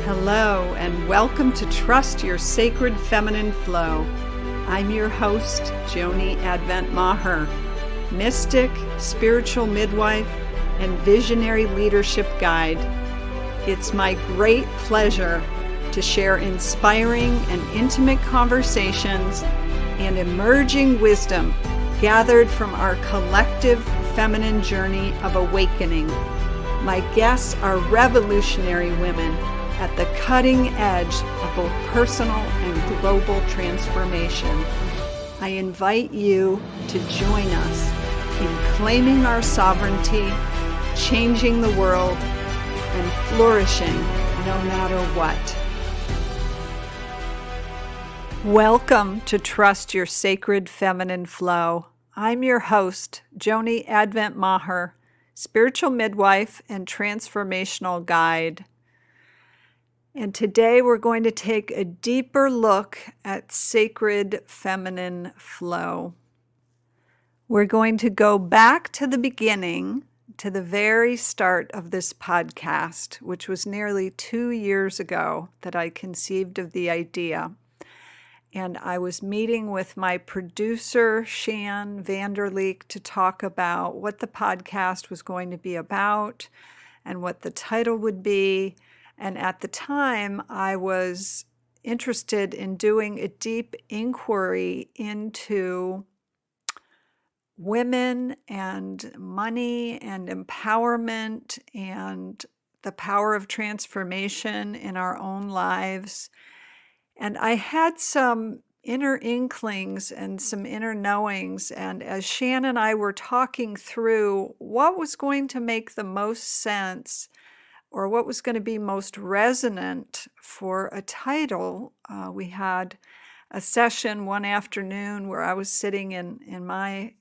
Hello, and welcome to Trust Your Sacred Feminine Flow. I'm your host, Joni Advent Maher, mystic, spiritual midwife, and visionary leadership guide. It's my great pleasure to share inspiring and intimate conversations and emerging wisdom gathered from our collective feminine journey of awakening. My guests are revolutionary women at the cutting edge of both personal and global transformation. I invite you to join us in claiming our sovereignty, changing the world, and flourishing no matter what. Welcome to Trust Your Sacred Feminine Flow. I'm your host, Joni Advent Maher, spiritual midwife and transformational guide. And today we're going to take a deeper look at sacred feminine flow. We're going to go back to the beginning, to the very start of this podcast, which was nearly 2 years ago that I conceived of the idea. And I was meeting with my producer, Shan Vanderleek, to talk about what the podcast was going to be about and what the title would be. And at the time, I was interested in doing a deep inquiry into women and money and empowerment and the power of transformation in our own lives. And I had some inner inklings and some inner knowings. And as Shan and I were talking through what was going to make the most sense or what was going to be most resonant for a title, we had a session one afternoon where I was sitting in my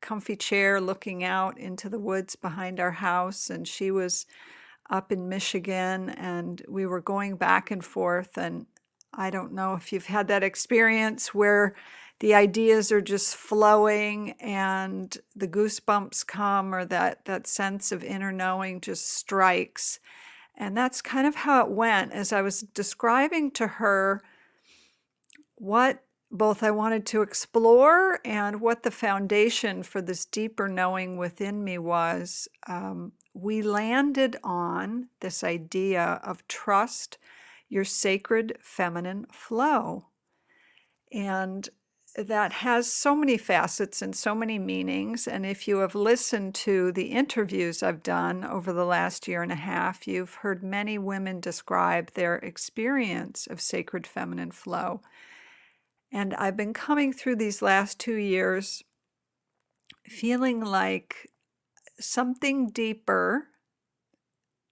comfy chair looking out into the woods behind our house, and she was up in Michigan, and we were going back and forth. And I don't know if you've had that experience where the ideas are just flowing and the goosebumps come, or that sense of inner knowing just strikes. And that's kind of how it went as I was describing to her what both I wanted to explore and what the foundation for this deeper knowing within me was. We landed on this idea of trust your sacred feminine flow. And that has so many facets and so many meanings. And if you have listened to the interviews I've done over the last year and a half, you've heard many women describe their experience of sacred feminine flow. And I've been coming through these last 2 years feeling like something deeper,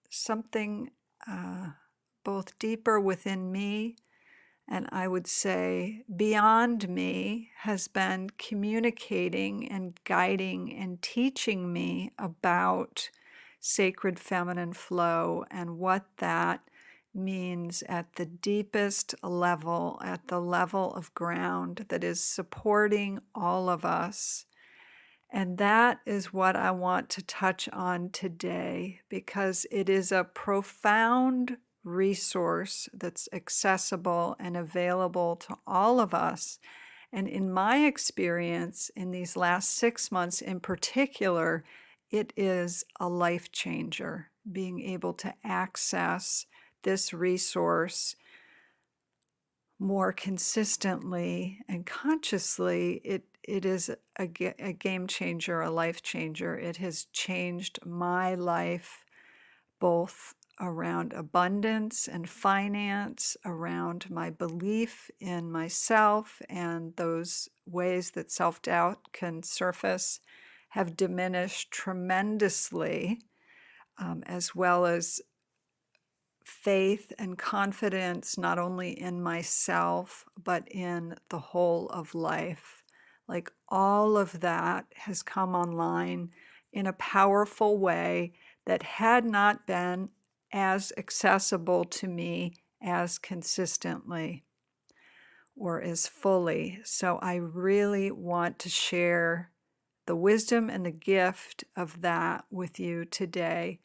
something both deeper within me and I would say beyond me has been communicating and guiding and teaching me about sacred feminine flow and what that means at the deepest level, at the level of ground that is supporting all of us. And that is what I want to touch on today, because it is a profound resource that's accessible and available to all of us. And in my experience, in these last 6 months in particular, it is a life changer. Being able to access this resource more consistently and consciously, it is a game changer, a life changer. It has changed my life, both around abundance and finance, around my belief in myself, and those ways that self-doubt can surface have diminished tremendously, as well as faith and confidence, not only in myself, but in the whole of life. Like all of that has come online in a powerful way that had not been as accessible to me as consistently or as fully. So I really want to share the wisdom and the gift of that with you today.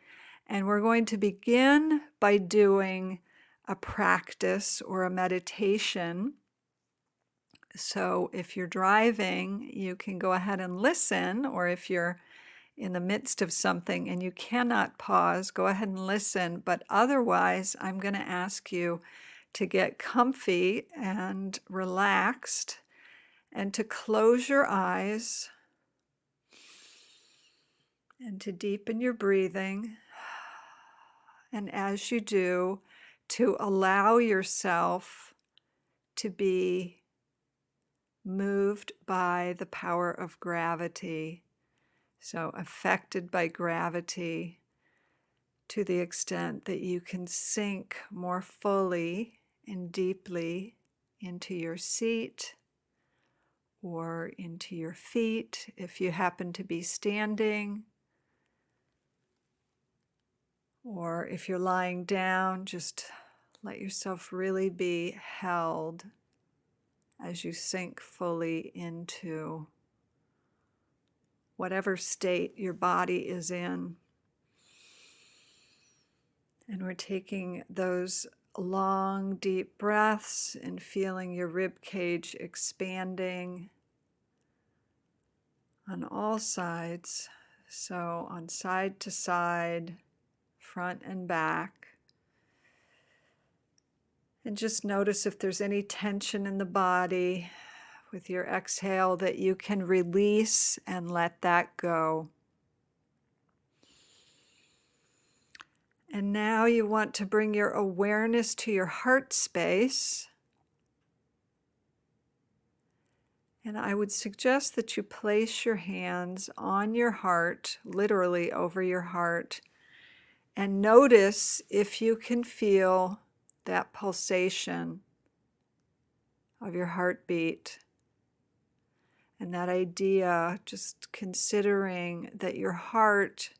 And we're going to begin by doing a practice or a meditation. So if you're driving, you can go ahead and listen, or if you're in the midst of something and you cannot pause, go ahead and listen. But otherwise, I'm going to ask you to get comfy and relaxed and to close your eyes and to deepen your breathing. And as you do, to allow yourself to be moved by the power of gravity. So affected by gravity to the extent that you can sink more fully and deeply into your seat or into your feet if you happen to be standing. Or if you're lying down, just let yourself really be held as you sink fully into whatever state your body is in. And we're taking those long, deep breaths and feeling your rib cage expanding on all sides. So on side to side, front and back. And just notice if there's any tension in the body with your exhale that you can release and let that go. And now you want to bring your awareness to your heart space. And I would suggest that you place your hands on your heart, literally over your heart, and notice if you can feel that pulsation of your heartbeat. And that idea, just considering that your heart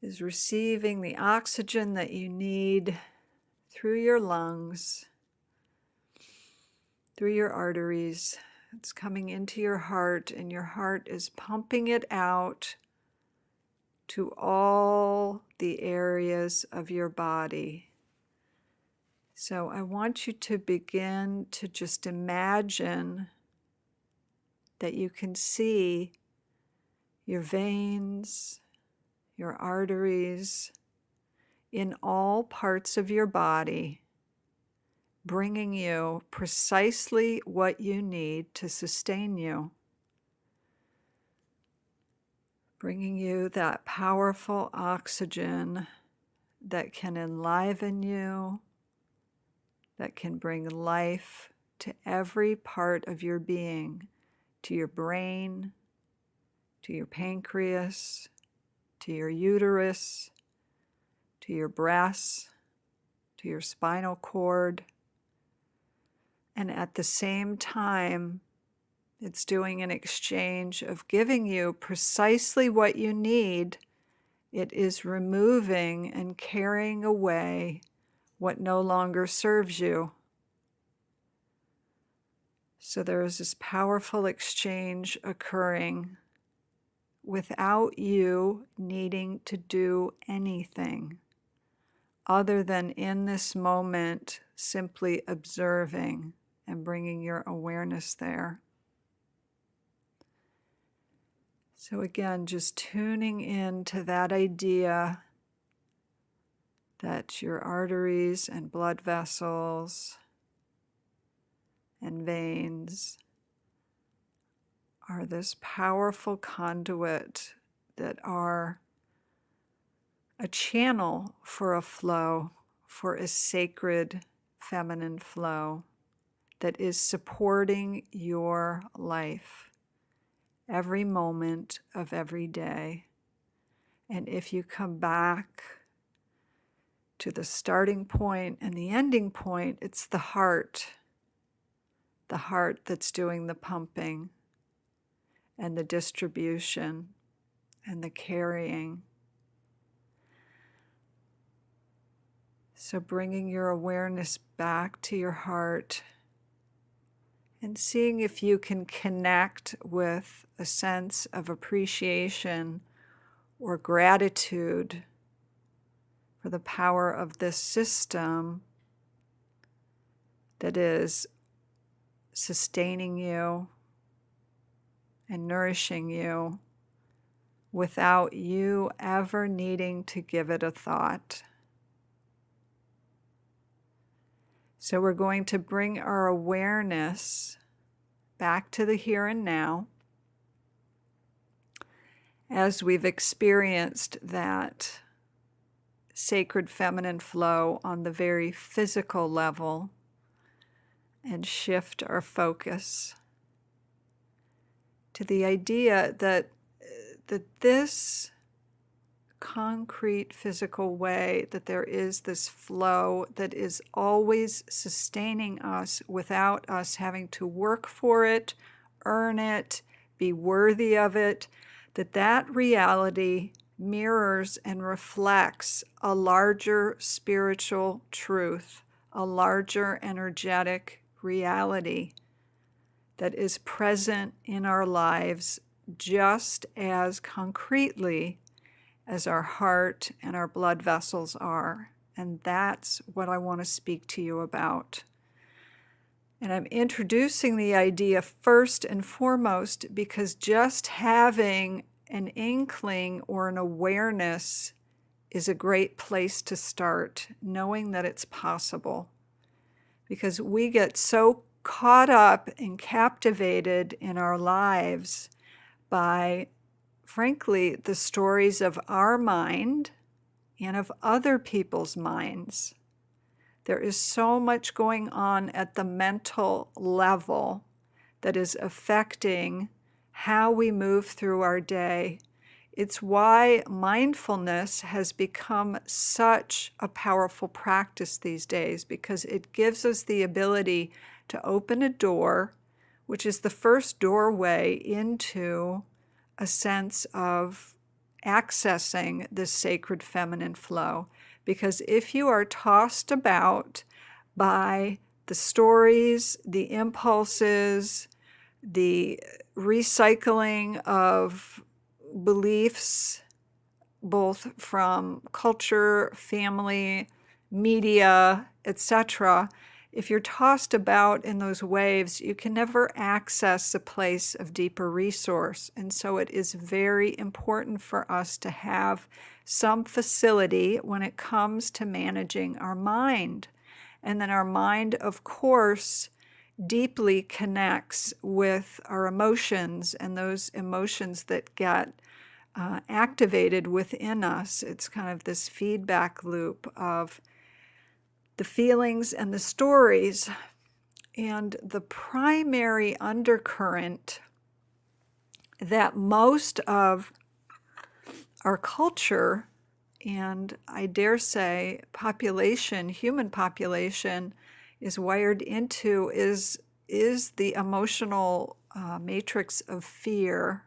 is receiving the oxygen that you need through your lungs, through your arteries. It's coming into your heart, and your heart is pumping it out to all the areas of your body. So I want you to begin to just imagine that you can see your veins, your arteries in all parts of your body, bringing you precisely what you need to sustain you, bringing you that powerful oxygen that can enliven you, that can bring life to every part of your being, to your brain, to your pancreas, to your uterus, to your breasts, to your spinal cord. And at the same time, it's doing an exchange of giving you precisely what you need. It is removing and carrying away what no longer serves you. So there is this powerful exchange occurring without you needing to do anything other than in this moment simply observing and bringing your awareness there. So again, just tuning in to that idea that your arteries and blood vessels and veins are this powerful conduit that are a channel for a flow, for a sacred feminine flow that is supporting your life every moment of every day. And if you come back to the starting point and the ending point, it's the heart that's doing the pumping and the distribution and the carrying. So bringing your awareness back to your heart and seeing if you can connect with a sense of appreciation or gratitude for the power of this system that is sustaining you and nourishing you without you ever needing to give it a thought. So we're going to bring our awareness back to the here and now as we've experienced that sacred feminine flow on the very physical level, and shift our focus to the idea that this concrete physical way, that there is this flow that is always sustaining us without us having to work for it, earn it, be worthy of it, that reality mirrors and reflects a larger spiritual truth, a larger energetic reality that is present in our lives just as concretely as our heart and our blood vessels are. And that's what I want to speak to you about. And I'm introducing the idea first and foremost because just having an inkling or an awareness is a great place to start, knowing that it's possible. Because we get so caught up and captivated in our lives by, frankly, the stories of our mind and of other people's minds. There is so much going on at the mental level that is affecting how we move through our day. It's why mindfulness has become such a powerful practice these days, because it gives us the ability to open a door, which is the first doorway into a sense of accessing this sacred feminine flow. Because if you are tossed about by the stories, the impulses, the recycling of beliefs, both from culture, family, media, etc., if you're tossed about in those waves, you can never access a place of deeper resource. And so it is very important for us to have some facility when it comes to managing our mind. And then our mind, of course, deeply connects with our emotions, and those emotions that get activated within us. It's kind of this feedback loop of the feelings and the stories. And the primary undercurrent that most of our culture, and I dare say population, human population, is wired into is the emotional matrix of fear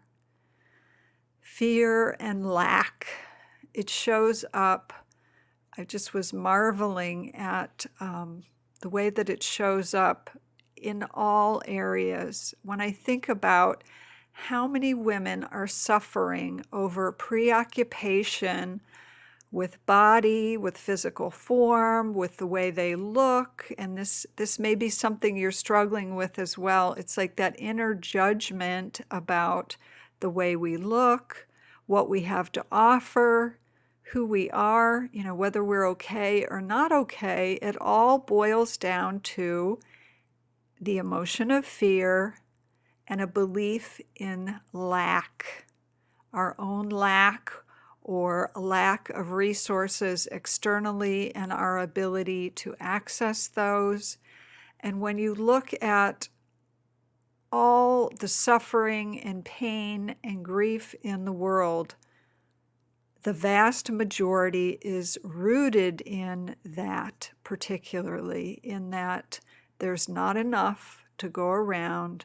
and lack. It shows up. I just was marveling at the way that it shows up in all areas. When I think about how many women are suffering over preoccupation with body, with physical form, with the way they look, and this may be something you're struggling with as well. It's like that inner judgment about the way we look, what we have to offer, who we are, whether we're okay or not okay. It all boils down to the emotion of fear and a belief in lack, our own lack, or a lack of resources externally and our ability to access those. And when you look at all the suffering and pain and grief in the world, the vast majority is rooted in that, particularly in that there's not enough to go around.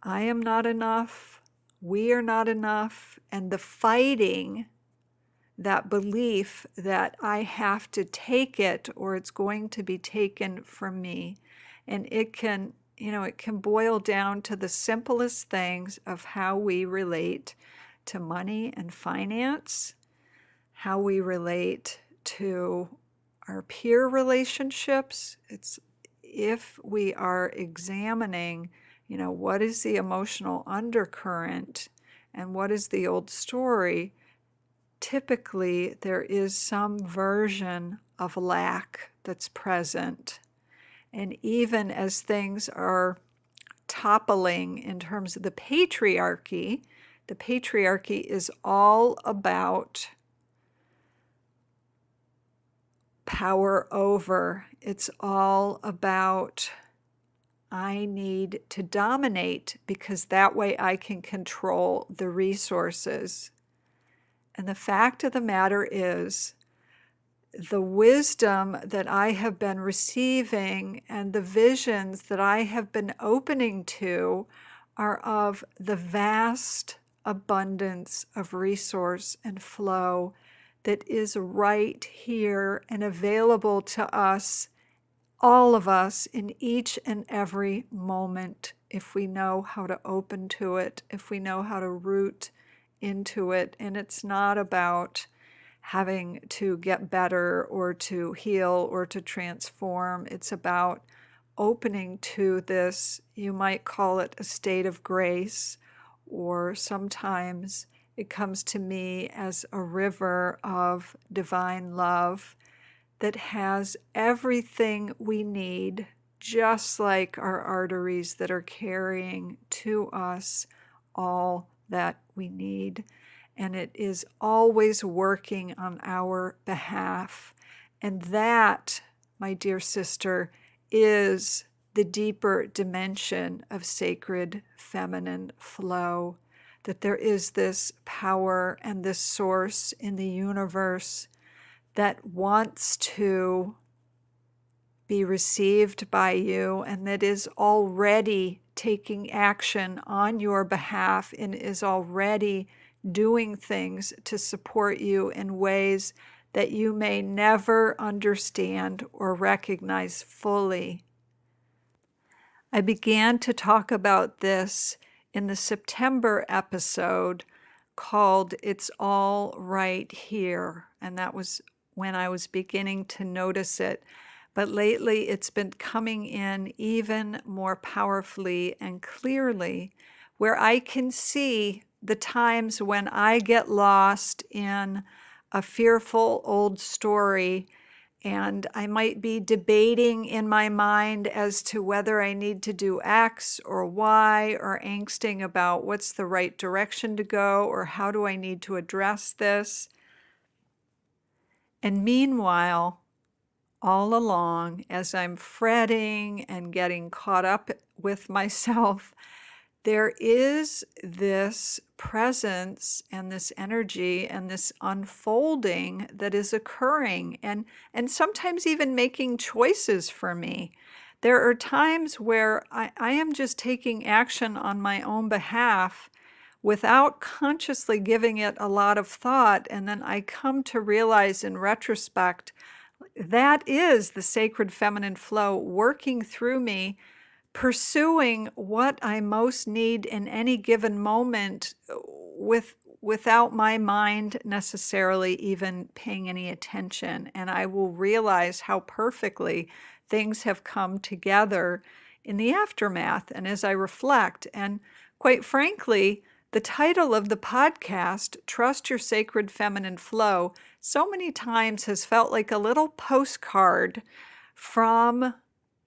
I am not enough. We are not enough. And the fighting, that belief that I have to take it or it's going to be taken from me. And it can boil down to the simplest things of how we relate to money and finance, how we relate to our peer relationships. It's if we are examining, what is the emotional undercurrent and what is the old story, typically there is some version of lack that's present. And even as things are toppling in terms of the patriarchy is all about power over. It's all about, I need to dominate because that way I can control the resources. And the fact of the matter is, the wisdom that I have been receiving and the visions that I have been opening to are of the vast abundance of resource and flow that is right here and available to us, all of us, in each and every moment, if we know how to open to it, if we know how to root into it. And it's not about having to get better or to heal or to transform. It's about opening to this, you might call it a state of grace, or sometimes it comes to me as a river of divine love that has everything we need, just like our arteries that are carrying to us all that we need. And it is always working on our behalf. And that, my dear sister, is the deeper dimension of sacred feminine flow, that there is this power and this source in the universe that wants to be received by you and that is already taking action on your behalf and is already doing things to support you in ways that you may never understand or recognize fully. I began to talk about this in the September episode called It's All Right Here, and that was when I was beginning to notice it. But lately it's been coming in even more powerfully and clearly, where I can see the times when I get lost in a fearful old story, and I might be debating in my mind as to whether I need to do X or Y, or angsting about what's the right direction to go or how do I need to address this. And meanwhile, all along, as I'm fretting and getting caught up with myself, there is this presence and this energy and this unfolding that is occurring, and sometimes even making choices for me. There are times where I am just taking action on my own behalf without consciously giving it a lot of thought, and then I come to realize in retrospect that is the sacred feminine flow working through me, pursuing what I most need in any given moment without my mind necessarily even paying any attention. And I will realize how perfectly things have come together in the aftermath and as I reflect. And quite frankly, the title of the podcast, Trust Your Sacred Feminine Flow, so many times has felt like a little postcard from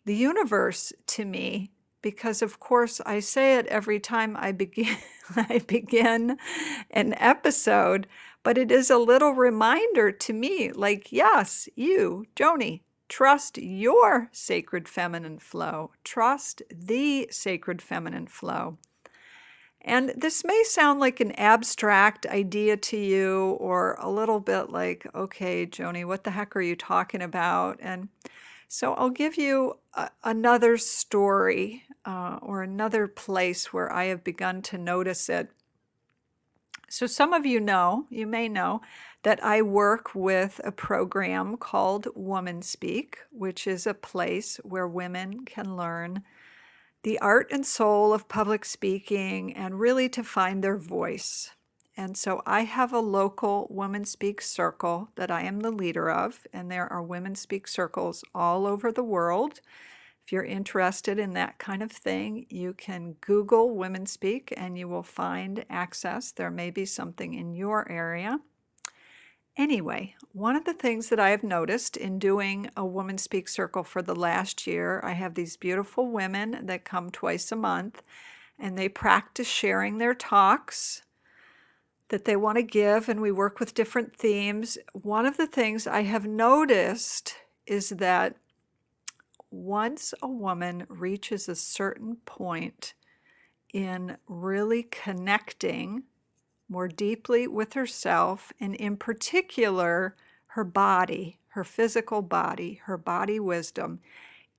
the universe to me, because of course I say it every time I begin I begin an episode, but it is a little reminder to me, like, yes, you, Joni, trust your sacred feminine flow. Trust the sacred feminine flow. And this may sound like an abstract idea to you, or a little bit like, okay, Joni, what the heck are you talking about? And so I'll give you another story or another place where I have begun to notice it. So some of you may know that I work with a program called Womanspeak, which is a place where women can learn the art and soul of public speaking and really to find their voice. And so I have a local Womanspeak circle that I am the leader of, and there are Womanspeak circles all over the world. If you're interested in that kind of thing, you can Google Womanspeak and you will find access. There may be something in your area. Anyway, one of the things that I have noticed in doing a Womanspeak circle for the last year, I have these beautiful women that come twice a month, and they practice sharing their talks that they want to give, and we work with different themes. One of the things I have noticed is that once a woman reaches a certain point in really connecting more deeply with herself, and in particular, her body, her physical body, her body wisdom,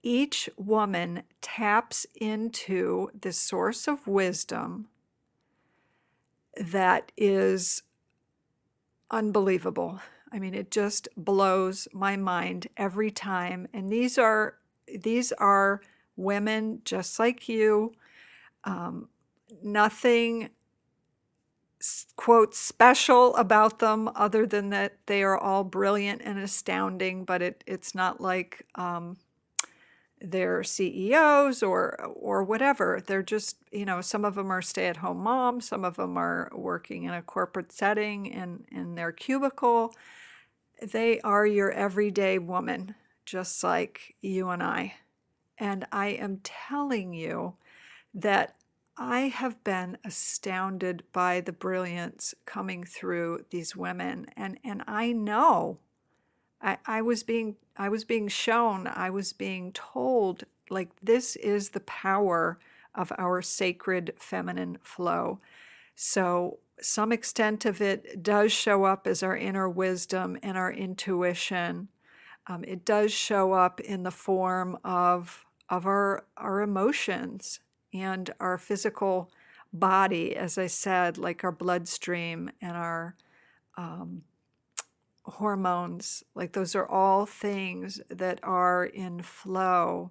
each woman taps into the source of wisdom that is unbelievable. I mean, it just blows my mind every time. And these are women just like you. Nothing quote special about them other than that they are all brilliant and astounding, but it's not like they're CEOs or whatever. They're just, some of them are stay-at-home moms, some of them are working in a corporate setting in their cubicle. They are your everyday woman, just like you and I. And I am telling you that I have been astounded by the brilliance coming through these women. And I know I was being shown, I was being told, like, this is the power of our sacred feminine flow. So some extent of it does show up as our inner wisdom and our intuition. It does show up in the form of our emotions and our physical body, as I said, like our bloodstream and our hormones. Like, those are all things that are in flow.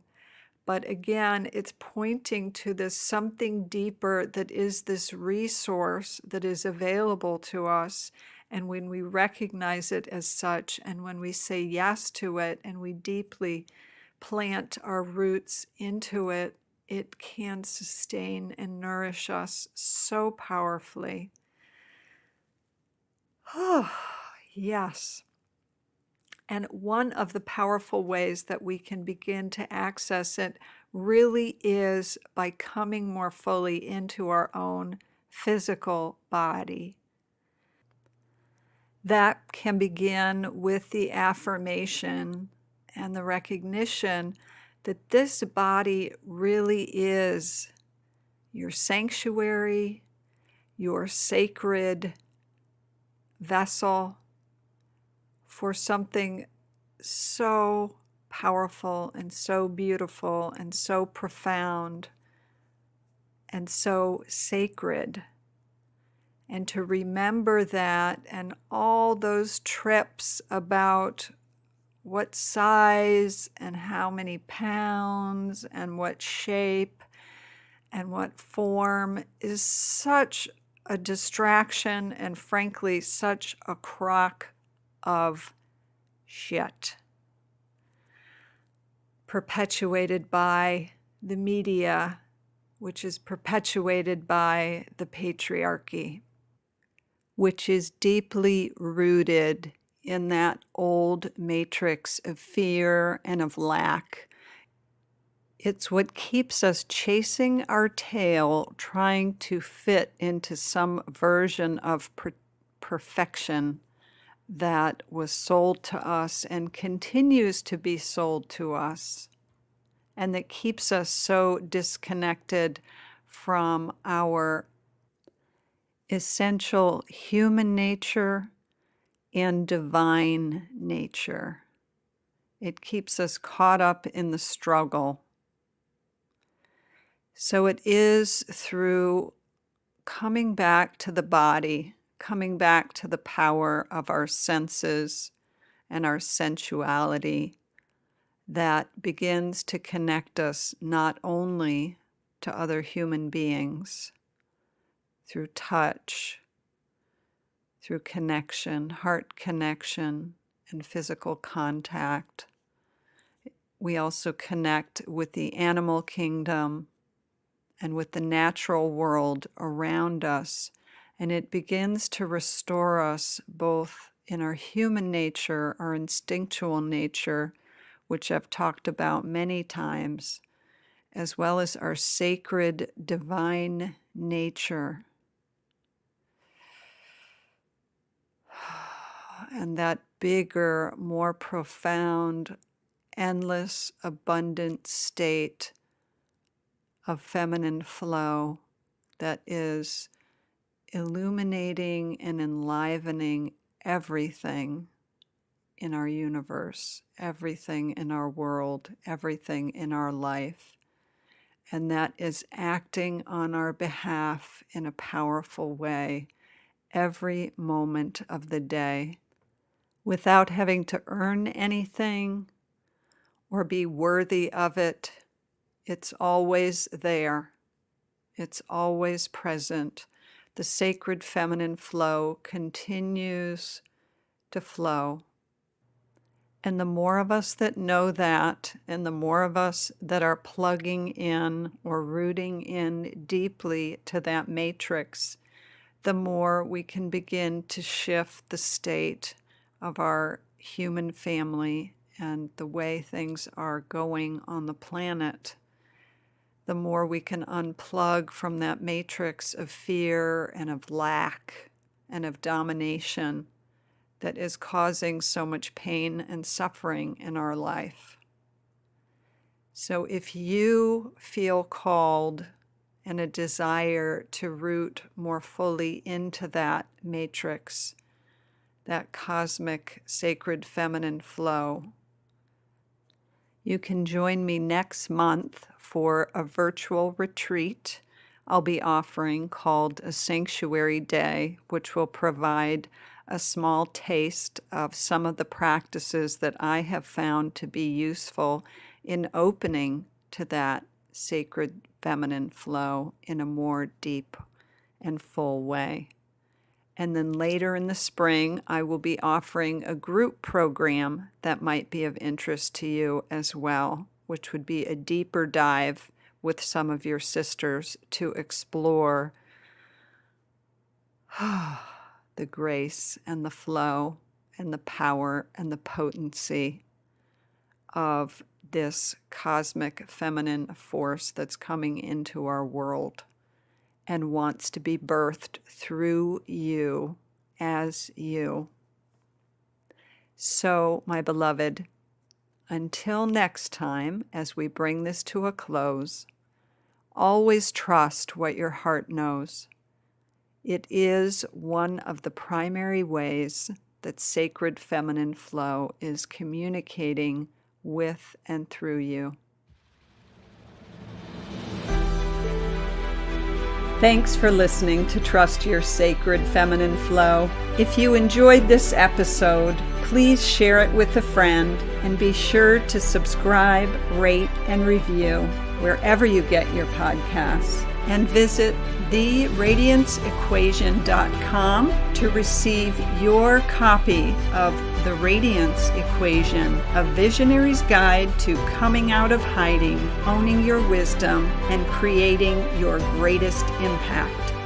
But again, it's pointing to this something deeper that is this resource that is available to us. And when we recognize it as such, and when we say yes to it, and we deeply plant our roots into it, it can sustain and nourish us so powerfully. Oh, yes. And one of the powerful ways that we can begin to access it really is by coming more fully into our own physical body. That can begin with the affirmation and the recognition that this body really is your sanctuary, your sacred vessel for something so powerful and so beautiful and so profound and so sacred. And to remember that, and all those trips about what size and how many pounds and what shape and what form is such a distraction and frankly such a crock of shit, perpetuated by the media, which is perpetuated by the patriarchy, which is deeply rooted in that old matrix of fear and of lack. It's what keeps us chasing our tail, trying to fit into some version of perfection that was sold to us and continues to be sold to us, and that keeps us so disconnected from our essential human nature and divine nature. It keeps us caught up in the struggle. So it is through coming back to the body, coming back to the power of our senses and our sensuality, that begins to connect us not only to other human beings through touch, through connection, heart connection, and physical contact. We also connect with the animal kingdom and with the natural world around us, and it begins to restore us both in our human nature, our instinctual nature, which I've talked about many times, as well as our sacred divine nature. And that bigger, more profound, endless, abundant state of feminine flow that is illuminating and enlivening everything in our universe, everything in our world, everything in our life. And that is acting on our behalf in a powerful way every moment of the day without having to earn anything or be worthy of it. It's always there. It's always present. The sacred feminine flow continues to flow. And the more of us that know that, and the more of us that are plugging in or rooting in deeply to that matrix, the more we can begin to shift the state of our human family and the way things are going on the planet. The more we can unplug from that matrix of fear and of lack and of domination that is causing so much pain and suffering in our life. So if you feel called and a desire to root more fully into that matrix, that cosmic sacred feminine flow, you can join me next month for a virtual retreat I'll be offering called a Sanctuary Day, which will provide a small taste of some of the practices that I have found to be useful in opening to that sacred feminine flow in a more deep and full way. And then later in the spring, I will be offering a group program that might be of interest to you as well, which would be a deeper dive with some of your sisters to explore the grace and the flow and the power and the potency of this cosmic feminine force that's coming into our world and wants to be birthed through you as you. So, my beloved, until next time, as we bring this to a close, always trust what your heart knows. It is one of the primary ways that sacred feminine flow is communicating with and through you. Thanks for listening to Trust Your Sacred Feminine Flow. If you enjoyed this episode, please share it with a friend and be sure to subscribe, rate, and review wherever you get your podcasts. And visit theradianceequation.com to receive your copy of The Radiance Equation, a visionary's guide to coming out of hiding, owning your wisdom, and creating your greatest impact.